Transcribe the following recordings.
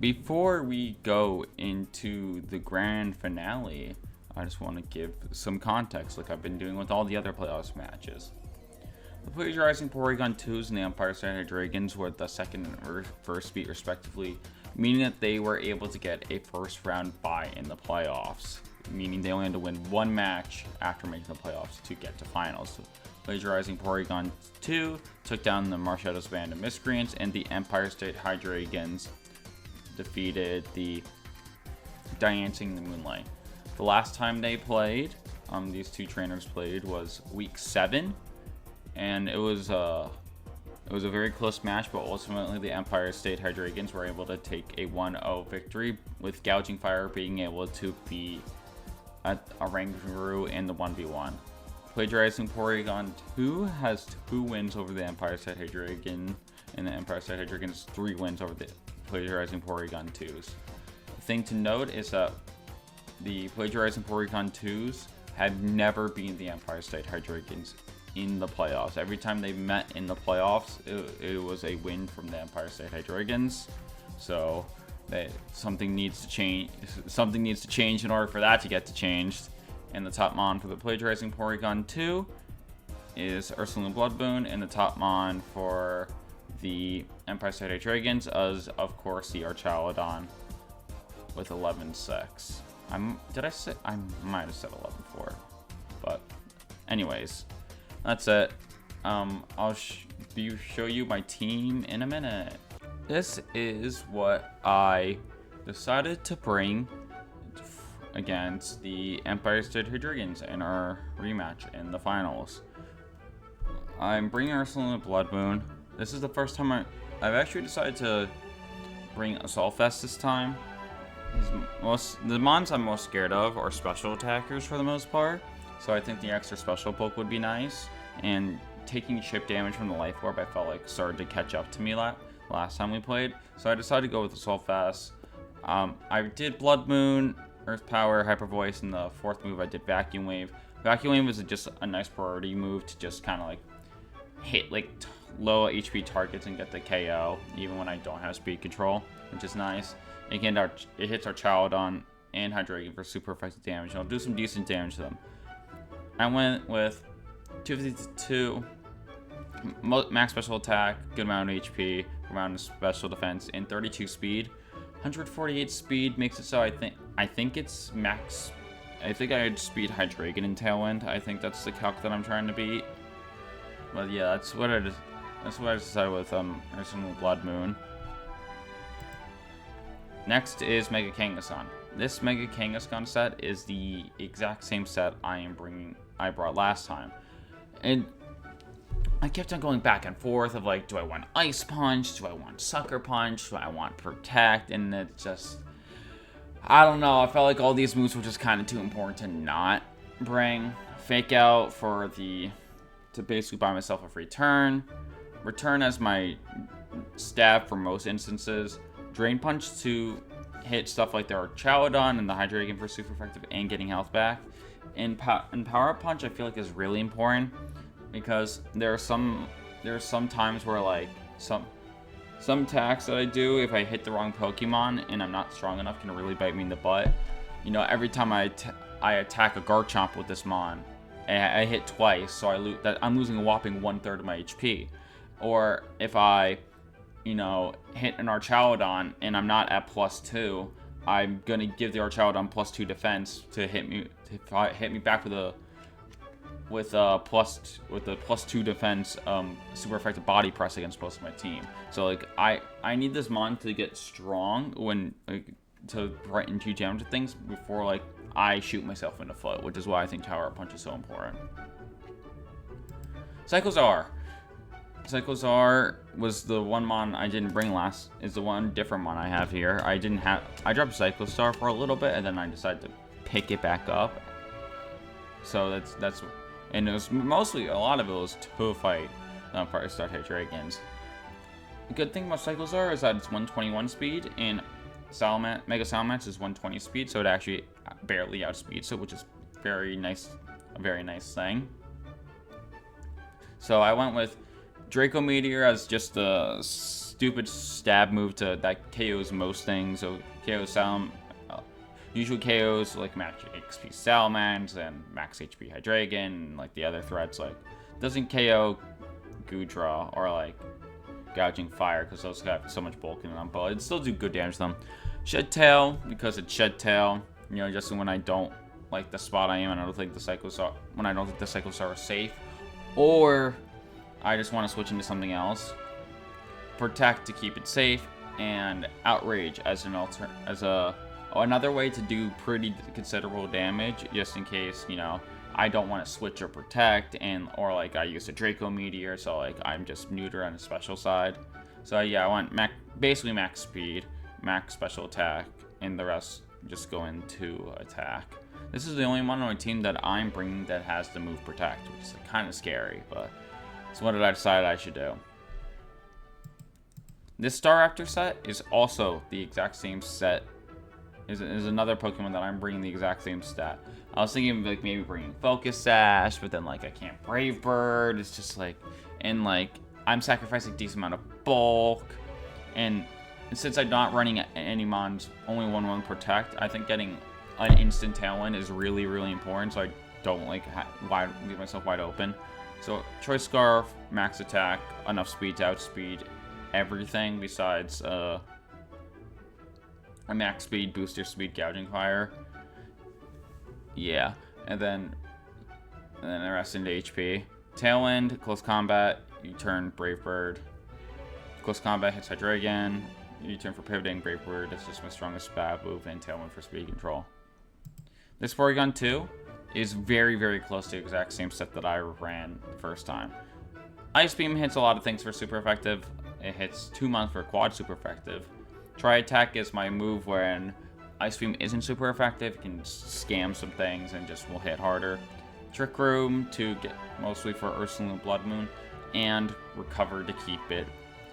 before we go into the grand finale, I just want to give some context like I've been doing with all the other playoffs matches. The Plagiarizing Porygon 2's and the Empire State Hydreigons were the second and first beat respectively, meaning that they were able to get a first round bye in the playoffs, meaning they only had to win one match after making the playoffs to get to finals. Plagiarizing Porygon 2 took down the Marshadows Band of Miscreants, and the Empire State Hydreigons defeated the Dancing the Moonlight. The last time they played, these two trainers played, was week 7, and it was a very close match, but ultimately the Empire State Hydreigons were able to take a 1-0 victory, with Gouging Fire being able to be a Rangaroo in the 1v1. Plagiarizing Porygon 2 has 2 wins over the Empire State Hydreigon, and the Empire State Hydreigons 3 wins over the Plagiarizing Porygon 2s. The thing to note is that the Plagiarizing Porygon 2s had never beaten the Empire State Hydreigons in the playoffs. Every time they met in the playoffs, it was a win from the Empire State Hydreigons. So something needs to change. Something needs to change in order for that to get changed. And the top mon for the Plagiarizing Porygon 2 is Ursaline Bloodboon, and the top mon for the Empire State Hydreigons is, of course, the Archaludon with 11-6. Did I say? I might have said 11-4, but anyways, that's it. I'll show you my team in a minute. This is what I decided to bring against the Empire State Hydreigons in our rematch in the finals. I'm bringing Ursaline Bloodboon. This is the first time I've actually decided to bring Assault Vest this time. The mons I'm most scared of are special attackers for the most part, so I think the extra special poke would be nice, and taking chip damage from the Life Orb I felt like started to catch up to me last time we played, so I decided to go with Assault Vest. I did Blood Moon, Earth Power, Hyper Voice, and the 4th move I did Vacuum Wave. Vacuum Wave was just a nice priority move to just kind of like hit like low HP targets and get the KO, even when I don't have speed control, which is nice. Again, it hits Archaludon and Hydreigon for super effective damage, and I'll do some decent damage to them. I went with 252 max special attack, good amount of HP, amount of special defense, and 32 speed. 148 speed makes it so I think it's max. I think I had speed Hydreigon in Tailwind. I think that's the calc that I'm trying to beat. But yeah, that's what I decided with Ursaline Blood Moon. Next is Mega Kangaskhan. This Mega Kangaskhan set is the exact same set I brought last time. And I kept on going back and forth of like, do I want Ice Punch? Do I want Sucker Punch? Do I want Protect? And it just, I don't know. I felt like all these moves were just kind of too important to not bring. Fake Out to basically buy myself a free turn. Return as my stab for most instances. Drain Punch to hit stuff like the Archaludon and the Hydreigon for super effective and getting health back. And Power Up Punch I feel like is really important, because there are some times where like some attacks that I do, if I hit the wrong Pokemon and I'm not strong enough, can really bite me in the butt. You know, every time I attack a Garchomp with this mon, I hit twice, so I'm losing a whopping 1/3 of my HP. Or if I, hit an Archaludon and I'm not at +2, I'm gonna give the Archaludon +2 defense to hit me back with a +2 defense super effective body press against most of my team. So like I need this mon to get strong to threaten huge damage to things before like I shoot myself in the foot, which is why I think Power Up Punch is so important. Cyclozar was the one mon I didn't bring last, is the one different mon I have here. I dropped Cyclozar for a little bit and then I decided to pick it back up. So that's and it was mostly, a lot of it was to fight Empire State Hydreigons. The good thing about Cyclozar is that it's 121 speed, and Mega Salamence is 120 speed, so it actually barely outspeeds it, which is a very nice thing. So I went with Draco Meteor as just the stupid stab move that KOs most things. So KOs some usual KOs like max XP Salamence and max HP Hydreigon, and like the other threats like doesn't KO Goodra or like Gouging Fire because those have so much bulk in them, but it still do good damage to them. Shed Tail because it's Shed Tail. You know, just when I don't like the spot I am and I don't think the Cyclosaur is safe, or I just want to switch into something else. Protect to keep it safe, and Outrage as another way to do pretty considerable damage, just in case, you know, I don't want to switch or protect, or like I use a Draco Meteor, so like I'm just neuter on the special side. So yeah, I want basically max speed, max special attack, and the rest just go into attack. This is the only one on my team that I'm bringing that has the move Protect, which is kind of scary, but it's what I decided I should do. This Staraptor set is also the exact same set. Is another Pokemon that I'm bringing the exact same stat. I was thinking of like maybe bringing Focus Sash, but then like I can't Brave Bird. It's just like, and like I'm sacrificing a decent amount of bulk, and since I'm not running any mons, only 1/1 Protect, I think getting an instant Tailwind is really, really important, so I don't like leave myself wide open. So Choice Scarf, max attack, enough speed to outspeed everything besides a max speed, booster speed, Gouging Fire. Yeah, and then the rest into HP. Tailwind, close combat, you turn Brave Bird. Close combat hits Hydreigon. You turn for pivoting, Brave Bird. That's just my strongest stab move, and Tailwind for speed control. This Porygon 2 is very, very close to the exact same set that I ran the first time. Ice Beam hits a lot of things for super effective. It hits 2 months for quad super effective. Tri Attack is my move when Ice Beam isn't super effective. You can scam some things and just will hit harder. Trick Room to get mostly for Ursaluna Blood Moon, and Recover to keep it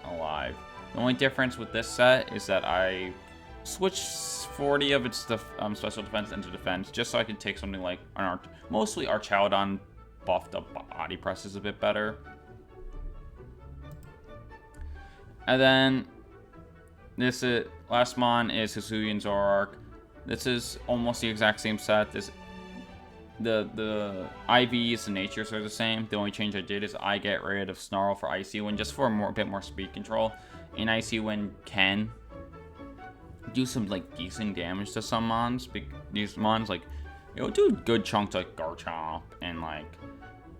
alive. The only difference with this set is that I switched 40 of its special defense into defense, just so I can take something like mostly Archaudon buffed up body presses a bit better. And then this last mon is Hisuian Zoroark. This is almost the exact same set. The IVs and natures are the same. The only change I did is I get rid of Snarl for Icy Wind just for a bit more speed control. And Icy Wind can do some like decent damage to some mons. These mons, like, it'll do a good chunk to like Garchomp and like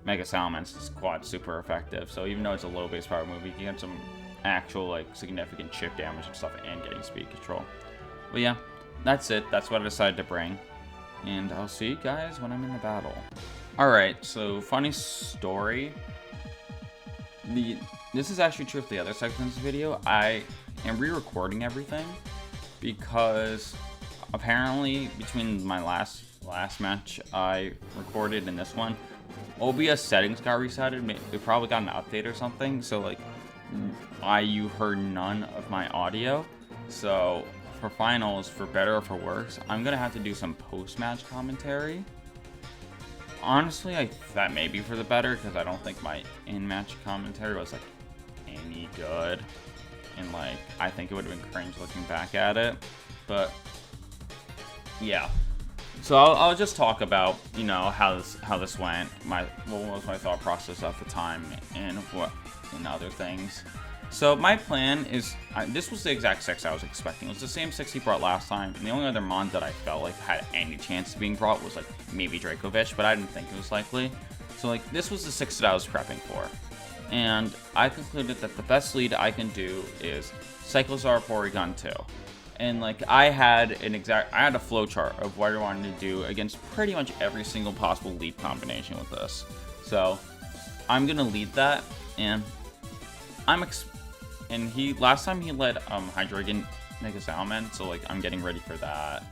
Mega Salamence is quad super effective. So even though it's a low base power move, you can get some actual like significant chip damage and stuff and getting speed control. But yeah, that's it. That's what I decided to bring. And I'll see you guys when I'm in the battle. Alright, so funny story. This is actually true for the other section of this video. I am re-recording everything because apparently between my last match I recorded and this one, OBS settings got resetted. It probably got an update or something. So like you heard none of my audio. So for finals, for better or for worse, I'm gonna have to do some post-match commentary. Honestly, that may be for the better, because I don't think my in-match commentary was like any good, and like I think it would have been cringe looking back at it. But yeah, so I'll just talk about, you know, how this went, what was my thought process at the time, and other things. So my plan is, this was the exact 6 I was expecting. It was the same 6 he brought last time, and the only other mon that I felt like had any chance of being brought was like maybe Dracovish, but I didn't think it was likely. So like this was the 6 that I was prepping for, and I concluded that the best lead I can do is Cyclozar Porygon 2. And like I had a flowchart of what I wanted to do against pretty much every single possible lead combination with this. So I'm gonna lead that, and last time he led Hydreigon Mega Salamence, so like I'm getting ready for that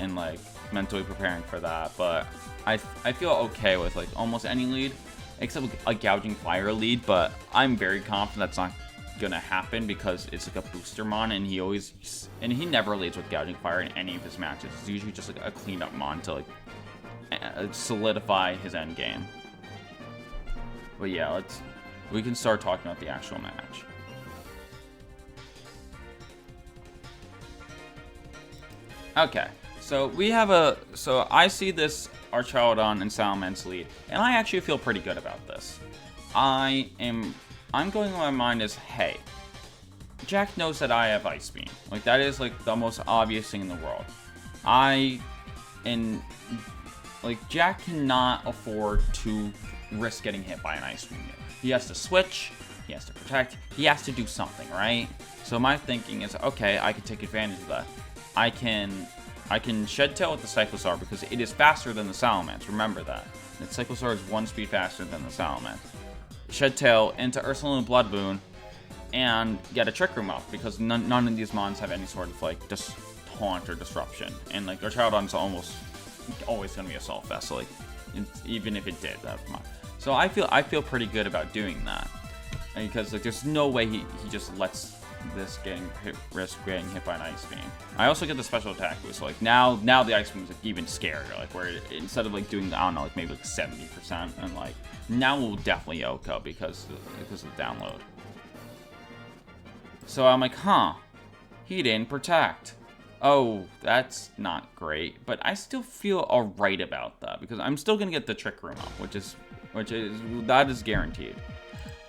and like mentally preparing for that. But I feel okay with like almost any lead except a Gouging Fire lead, but I'm very confident that's not gonna happen because it's like a booster mon, and he never leads with Gouging Fire in any of his matches. It's usually just like a cleanup mon to like solidify his end game. But yeah, we can start talking about the actual match. Okay, so we have so I see this Archaeodon and Salamence lead, and I actually feel pretty good about this. I'm going in my mind is, hey, Jack knows that I have Ice Beam. Like, that is, like, the most obvious thing in the world. Jack cannot afford to risk getting hit by an Ice Beam here. He has to switch, he has to protect, he has to do something, right? So my thinking is, okay, I can take advantage of that. I can Shed Tail with the Cyclosaur because it is faster than the Salamence. Remember that. The Cyclosaur is 1 speed faster than the Salamence. Shed Tail into Ursaluna Blood Moon and get a Trick Room up because none of these mons have any sort of like just taunt or disruption. And like Archaeodon's almost always gonna be a Assault Vest, so, like even if it did, that's mine. So I feel pretty good about doing that because like there's no way he just lets this risk getting hit by an Ice Beam. I also get the special attack boost, so like now the Ice Beam is like even scarier, like where instead of like doing, I don't know, like maybe like 70%, and like now we'll definitely OHKO because of the download. So I'm like, huh, he didn't protect. Oh, that's not great, but I still feel alright about that because I'm still gonna get the Trick Room up, which is guaranteed.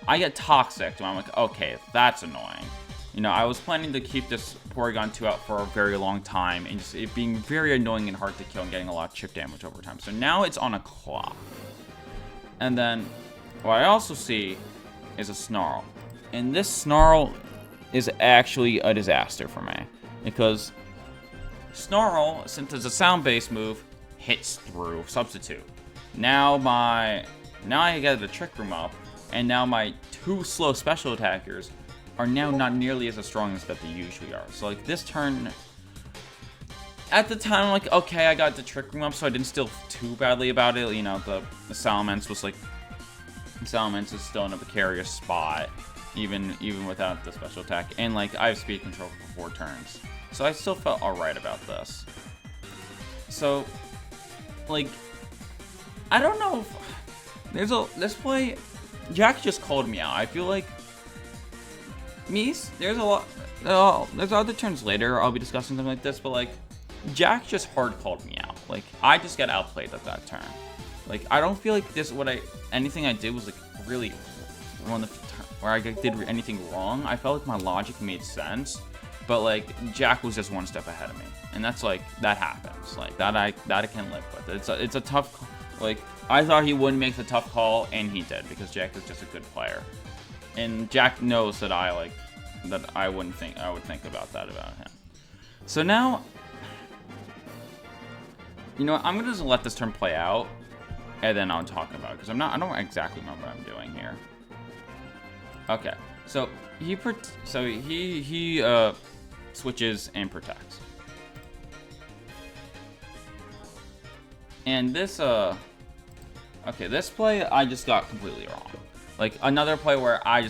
I get Toxic, and I'm like, okay, that's annoying. You know, I was planning to keep this Porygon 2 out for a very long time, and just it being very annoying and hard to kill and getting a lot of chip damage over time. So now it's on a clock. And then, what I also see is a Snarl. And this Snarl is actually a disaster for me. Because Snarl, since it's a sound-based move, hits through Substitute. Now I get the Trick Room up, and now my 2 slow special attackers are now not nearly as strong as that they usually are. So like this turn, at the time I'm like, okay, I got the Trick Room up, so I didn't steal too badly about it. You know, the Salamence was like, Salamence is still in a precarious spot, even without the special attack, and like I have speed control for 4 turns, so I still felt alright about this. So like, I don't know if this play, Jack just called me out. I feel like there's a lot. There's other turns later I'll be discussing something like this, but like Jack just hard called me out. Like I just got outplayed at that turn. Like I don't feel like anything I did was like really where I did anything wrong. I felt like my logic made sense, but like Jack was just one step ahead of me, and that's like that happens. Like that I can live with. It's a tough. Like I thought he wouldn't make the tough call, and he did because Jack is just a good player. And Jack knows that I would think about that about him. So now, you know what, I'm gonna just let this turn play out, and then I'll talk about it because I don't exactly remember what I'm doing here. Okay, so he switches and protects, and this okay, this play I just got completely wrong. Like, another play where I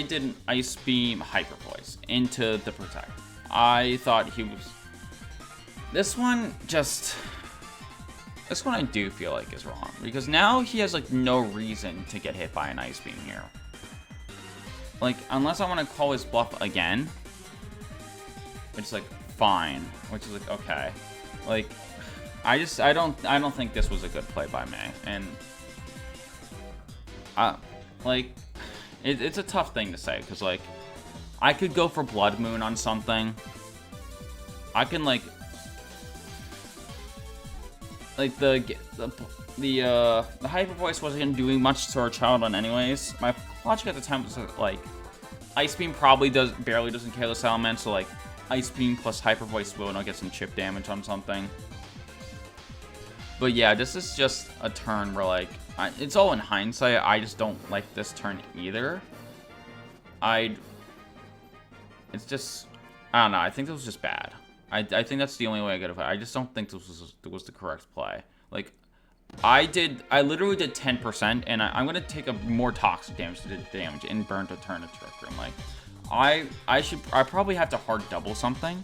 didn't Ice Beam Hyper Voice into the Protect. I thought he was... This one I do feel like is wrong. Because now he has, like, no reason to get hit by an Ice Beam here. Like, unless I want to call his bluff again. Which is, like, fine. Which is, like, okay. Like, I don't think this was a good play by me. And... like, it's a tough thing to say, because, like, I could go for Blood Moon on something. I can, like the Hyper Voice wasn't doing much to our Archaeodon anyways. My logic at the time was, like, Ice Beam probably barely doesn't kill the Salamence, so, like, Ice Beam plus Hyper Voice will, and I'll get some chip damage on something. But yeah, this is just a turn where, like, it's all in hindsight. I just don't like this turn either. It's just, I don't know. I think this was just bad. I think that's the only way I could have. I just don't think this was the correct play. Like, I literally did 10%, and I'm gonna take a more toxic damage to the damage and burn to turn a Trick Room. Like, I probably have to hard double something.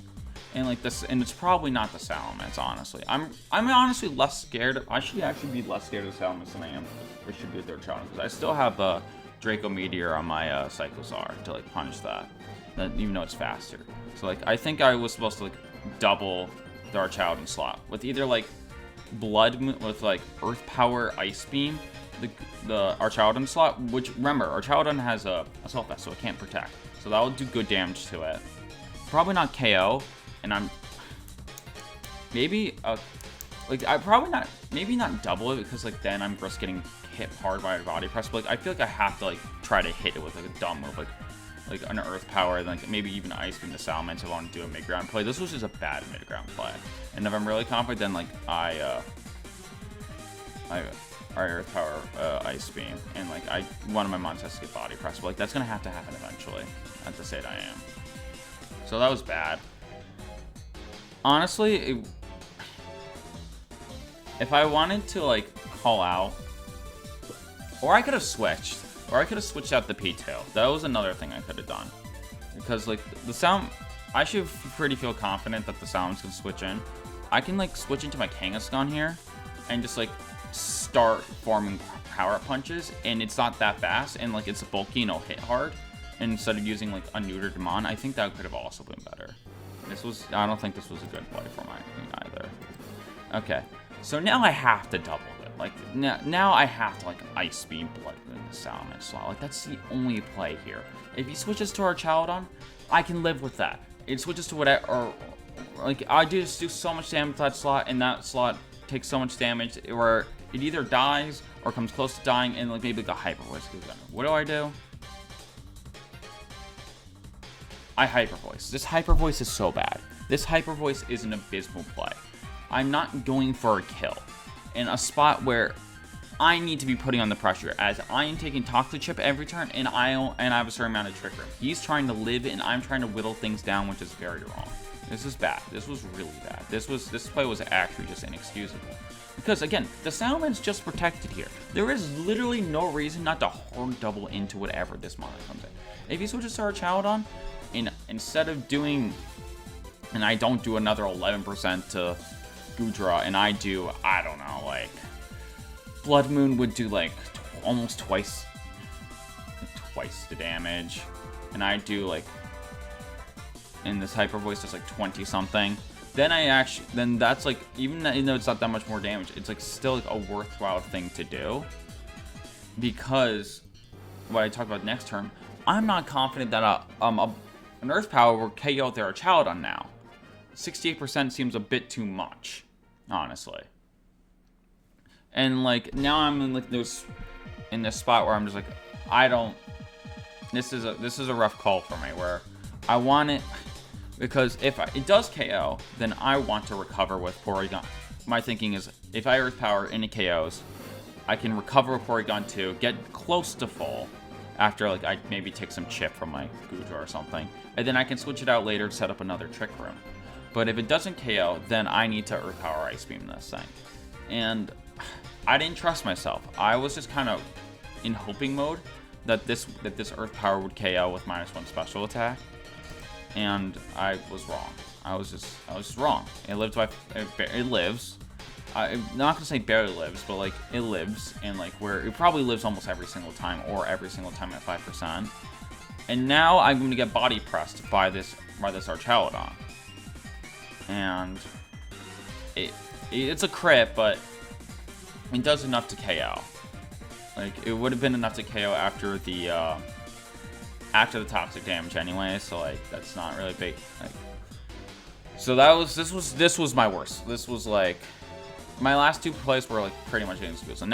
And like this, and it's probably not the Salamence, honestly. I'm honestly less scared. I should actually be less scared of Salamence than I am. It should be a third challenge because I still have the Draco Meteor on my Cyclosaur to like punish that, even though it's faster. So like I think I was supposed to like double the Archaeodon slot with either like with like Earth Power Ice Beam, the Archaeodon slot, which remember Archaeodon has a Assault Vest, so it can't protect, so that will do good damage to it. Probably not KO, and I'm maybe like I probably not, maybe not double it, because like then I'm just getting hit hard by a body press. But like I feel like I have to like try to hit it with like a dumb move, like an Earth Power, like maybe even Ice Beam the Salamence if I want to do a mid-ground play. This was just a bad mid-ground play, and if I'm really confident, then like I Earth Power Ice Beam, and like one of my mons has to get body press, but like that's gonna have to happen eventually. At the state I am. So that was bad. Honestly, if I wanted to like call out, or I could have switched. Or I could have switched out the P2. That was another thing I could have done. Because, like, the sound... I should pretty feel confident that the sound's going to switch in. I can, like, switch into my Kangaskhan here. And just, like, start forming power-up punches. And it's not that fast. And, like, it's bulky and it'll hit hard. And instead of using, like, a neutered Mon, I think that could have also been better. I don't think this was a good play for my either. Okay. So now I have to double. Like, now I have to, like, Ice Beam Blood in the Salamence slot. Like, that's the only play here. If he switches to Archaeodon, I can live with that. It switches to whatever, or like, I just do so much damage to that slot, and that slot takes so much damage where it either dies or comes close to dying, and, like, maybe like a Hyper Voice goes down. What do? I Hyper Voice. This Hyper Voice is so bad. This Hyper Voice is an abysmal play. I'm not going for a kill in a spot where I need to be putting on the pressure, as I am taking Toxic Chip every turn, and I have a certain amount of Trick Room. He's trying to live, and I'm trying to whittle things down, which is very wrong. This is bad. This was really bad. This play was actually just inexcusable. Because again, the Salamence just protected here. There is literally no reason not to hard double into whatever this mono comes in. If he switches to Archaeodon, and instead of doing, and I don't do another 11% to Goodra, and I do, I don't know, like, Blood Moon would do like almost twice the damage, and I do like, and this Hyper Voice does like 20 something, then that's like, even though it's not that much more damage, it's like still like a worthwhile thing to do, because what I talk about next turn, I'm not confident that an Earth Power will KO their Archaeodon now. 68% seems a bit too much, honestly. And like now I'm in like this spot where I'm just like, I don't. This is a rough call for me, where I want it, because if it does KO, then I want to recover with Porygon. My thinking is, if I Earth Power and it KOs, I can recover with Porygon 2, get close to full, after like I maybe take some chip from my Goodra or something, and then I can switch it out later to set up another Trick Room. But if it doesn't KO, then I need to Earth Power Ice Beam this thing. And I didn't trust myself. I was just kind of in hoping mode that this Earth Power would KO with -1 special attack. And I was wrong. I was just wrong. It lives. I'm not gonna say barely lives, but like it lives, and like where it probably lives almost every single time, or every single time at 5%. And now I'm going to get body pressed by this Archaeodon. And it's a crit, but it does enough to KO. Like, it would have been enough to KO after the toxic damage anyway, so like that's not really big. Like, so this was my worst. This was like my last two plays were like pretty much inexcusable. So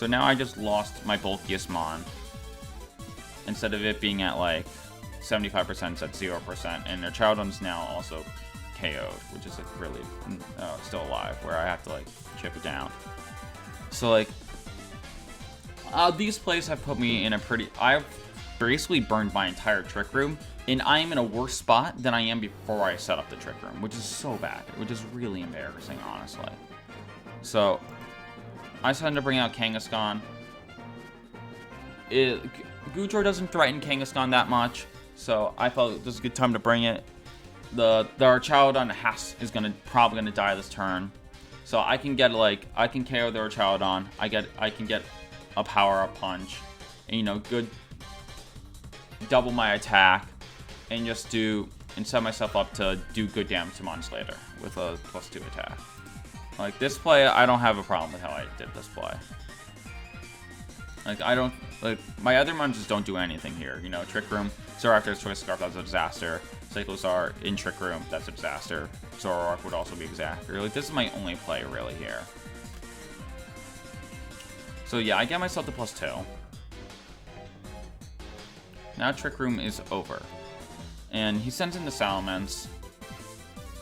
now I just lost my bulkiest mon. Instead of it being at like 75%, it's at 0%, and their Archaeodon's now also KO'd, which is like really still alive, where I have to like chip it down. So like these plays have put me in a pretty. I've basically burned my entire Trick Room, and I am in a worse spot than I am before I set up the Trick Room, which is so bad, which is really embarrassing, honestly. So I decided to bring out Kangaskhan. Goodra doesn't threaten Kangaskhan that much, so I felt this was a good time to bring it. The Archaeodon is probably gonna die this turn, so I can get I can KO the Archaeodon. I can get a power up punch, and good double my attack, and just set myself up to do good damage to mons later with a +2 attack. Like, this play, I don't have a problem with how I did this play. Like, my other mons just don't do anything here. You know, Trick Room, Zoroark's Choice Scarf, that's a disaster. Cyclozar in Trick Room, that's a disaster. Zoroark would also be a disaster. Like, this is my only play, really, here. So, yeah, I get myself to +2. Now Trick Room is over. And he sends in the Salamence.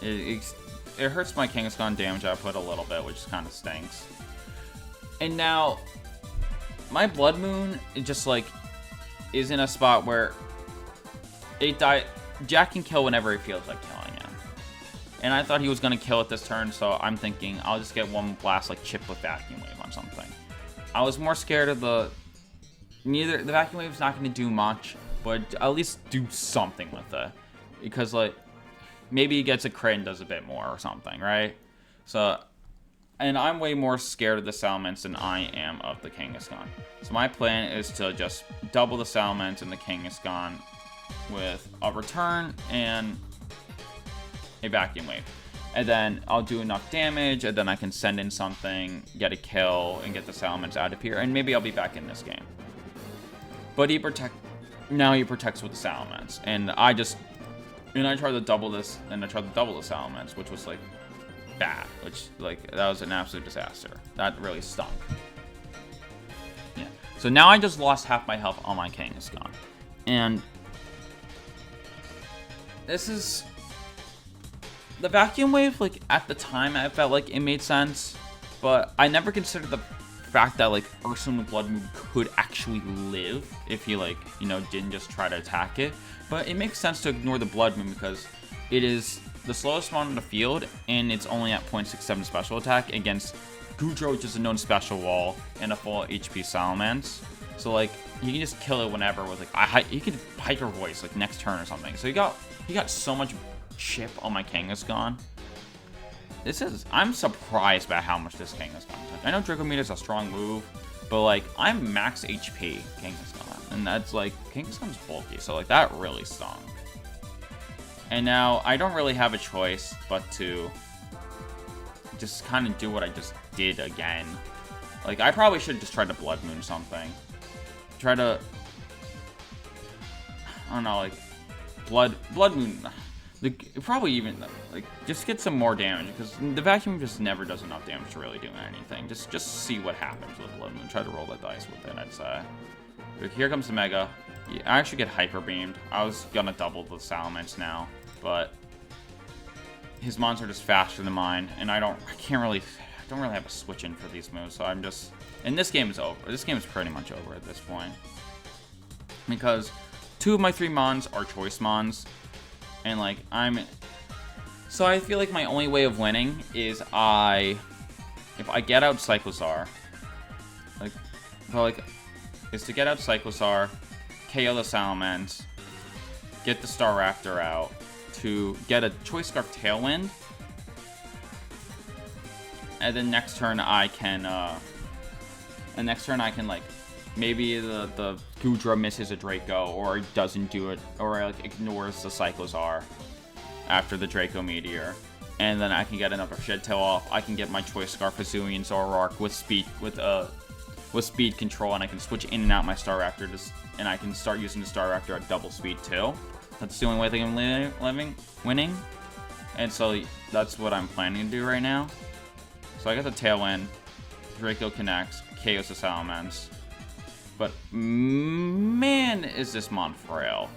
It hurts my Kangaskhan damage output a little bit, which kind of stinks. And now, my Blood Moon just, like, is in a spot where Jack can kill whenever he feels like killing him. And I thought he was going to kill it this turn, so I'm thinking I'll just get one blast, like, chip with Vacuum Wave on something. I was more scared of the Vacuum Wave's not going to do much, but at least do something with it. Because, like, maybe he gets a crit and does a bit more or something, right? So, and I'm way more scared of the Salamence than I am of the Kangaskhan. So my plan is to just double the Salamence and the Kangaskhan with a return and a Vacuum Wave. And then I'll do enough damage, and then I can send in something, get a kill, and get the Salamence out of here, and maybe I'll be back in this game. But now he protects with the Salamence, and I tried to double this, and I tried to double the Salamence, which was, like, bad, which, like, that was an absolute disaster. That really stunk. Yeah. So now I just lost half my health on my Kangaskhan. And this is... The Vacuum Wave, like, at the time, I felt like it made sense, but I never considered the fact that, like, Urson with Blood Moon could actually live if he, like, you know, didn't just try to attack it. But it makes sense to ignore the Blood Moon because it is the slowest mon on the field, and it's only at 0.67 special attack against Goodra, which is a known special wall, and a full HP Salamence. So, like, you can just kill it whenever with, like, you can Hyper Voice, like, next turn or something. So he got so much chip on my Kangaskhan. I'm surprised by how much this Kangaskhan took. I know Draco Meter is a strong move, but, like, I'm max HP Kangaskhan, and that's, like, Kangaskhan's bulky, so, like, that really stung. And now I don't really have a choice but to just kind of do what I just did again. Like, I probably should just try to Blood Moon something. Try to, I don't know, like, Blood Moon. Probably even, like, just get some more damage, because the Vacuum just never does enough damage to really do anything. Just see what happens with Blood Moon. Try to roll the dice with it, I'd say. Here comes the Mega. Yeah, I actually get Hyper Beamed. I was gonna double the Salamence now, but his mons are just faster than mine, and I don't really have a switch in for these moves, so I'm just... And this game is over. This game is pretty much over at this point. Because 2 of my 3 mons are choice mons. And, like, so I feel like my only way of winning is if I get out Cyclozar, is to get out Cyclozar, KO the Salamence, get the Staraptor out, to get a Choice Scarf Tailwind, and then next turn I can, like, maybe the Goodra misses a Draco, or doesn't do it, or, like, ignores the Cyclozar after the Draco Meteor. And then I can get another Shed Tail off. I can get my Choice Scarf Hisuian Zoroark with speed control, and I can switch in and out my Staraptor, and I can start using the Staraptor at double speed too. That's the only way I think I'm winning. And so that's what I'm planning to do right now. So I got the Tailwind, Draco connects, KOs the Salamence. But, man, is this mon frail.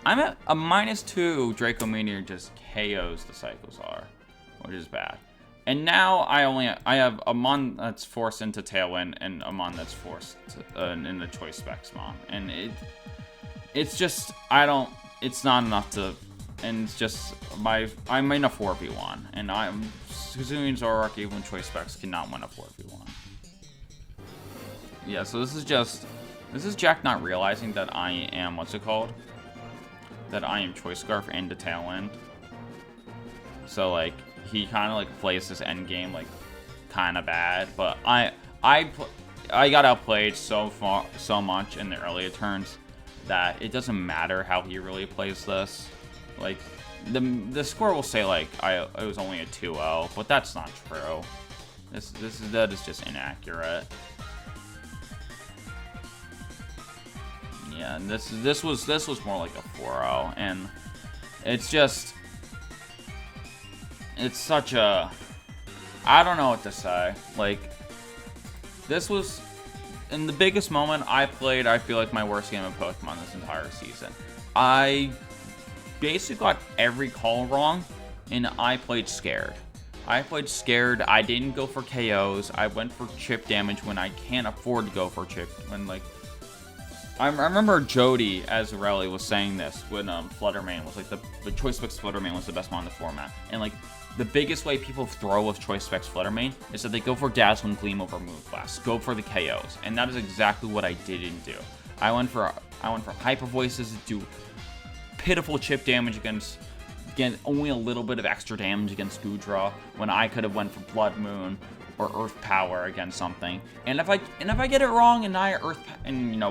I'm at a -2 Draco Meteor just KOs the Cyclozar, which is bad. And now I have a mon that's forced into Tailwind and a mon that's forced in the Choice Specs mon. And it's just, it's not enough to, and it's just, I'm in a 4v1. And Hisuian Zoroark, even Choice Specs, cannot win a 4v1. Yeah, so this is Jack not realizing that I am, that I am Choice Scarf and the Tailwind. So, like, he kind of, like, plays this end game, like, kind of bad. But I got outplayed so much in the earlier turns that it doesn't matter how he really plays this. Like, the score will say, like, it was only a 2-0, but that's not true. That is just inaccurate. Yeah, and this was more like a 4-0, and it's just, it's such a, I don't know what to say. Like, this was, in the biggest moment I played, I feel like my worst game of Pokemon this entire season. I basically got every call wrong, and I played scared. I didn't go for KOs. I went for chip damage when I can't afford to go for chip. When, like, I remember Jody Azarelli was saying this when Fluttermane was like, the Choice Specs Fluttermane was the best one in the format. And, like, the biggest way people throw with Choice Specs Fluttermane is that they go for Dazzling Gleam over Move Blast. Go for the KOs. And that is exactly what I didn't do. I went for Hyper Voices to do pitiful chip damage against only a little bit of extra damage against Goodra, when I could have went for Blood Moon or Earth Power against something. And if I get it wrong and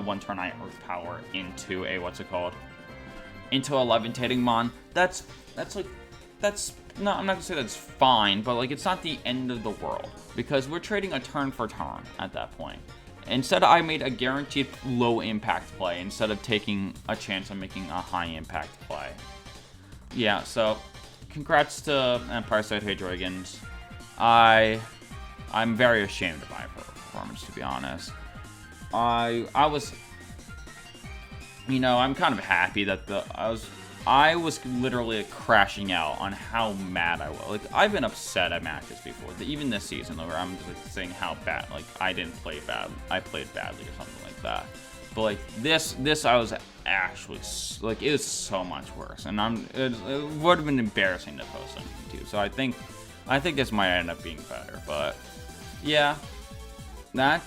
one turn I Earth Power into into a Levitating Mon, that's no, I'm not gonna say that's fine, but like, it's not the end of the world, because we're trading a turn for turn at that point. Instead, I made a guaranteed low impact play instead of taking a chance on making a high impact play. Yeah, so congrats to Empire State Hydreigons. I'm very ashamed of my performance, to be honest. I was, I'm kind of happy that I was literally crashing out on how mad I was. Like, I've been upset at matches before, even this season, where I'm just like saying how bad, like, I didn't play bad, I played badly or something like that. But like this I was actually, like, it was so much worse, and it would have been embarrassing to post on YouTube. So I think this might end up being better. But yeah, that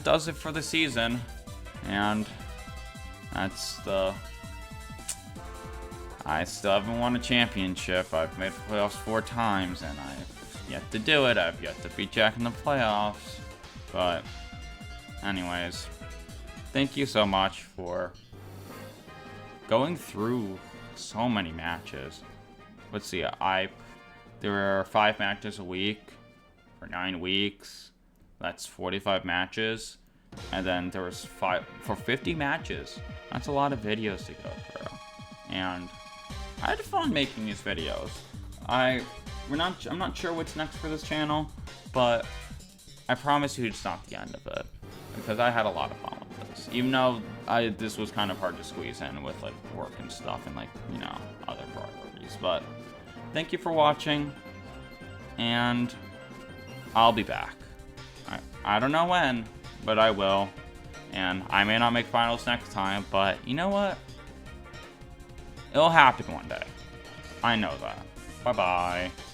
does it for the season, and I still haven't won a championship. I've made playoffs 4 times, and I've yet to do it. I've yet to beat Jack in the playoffs. But anyways, thank you so much for going through so many matches. Let's see, there are 5 matches a week for 9 weeks. That's 45 matches. And then there was 5 for 50 matches. That's a lot of videos to go through. And I had fun making these videos. I'm not sure what's next for this channel, but I promise you it's not the end of it, because I had a lot of fun with this. Even though this was kind of hard to squeeze in with, like, work and stuff and, like, other priorities. But thank you for watching, and I'll be back. I don't know when, but I will. And I may not make finals next time, but you know what? It'll happen one day. I know that. Bye-bye.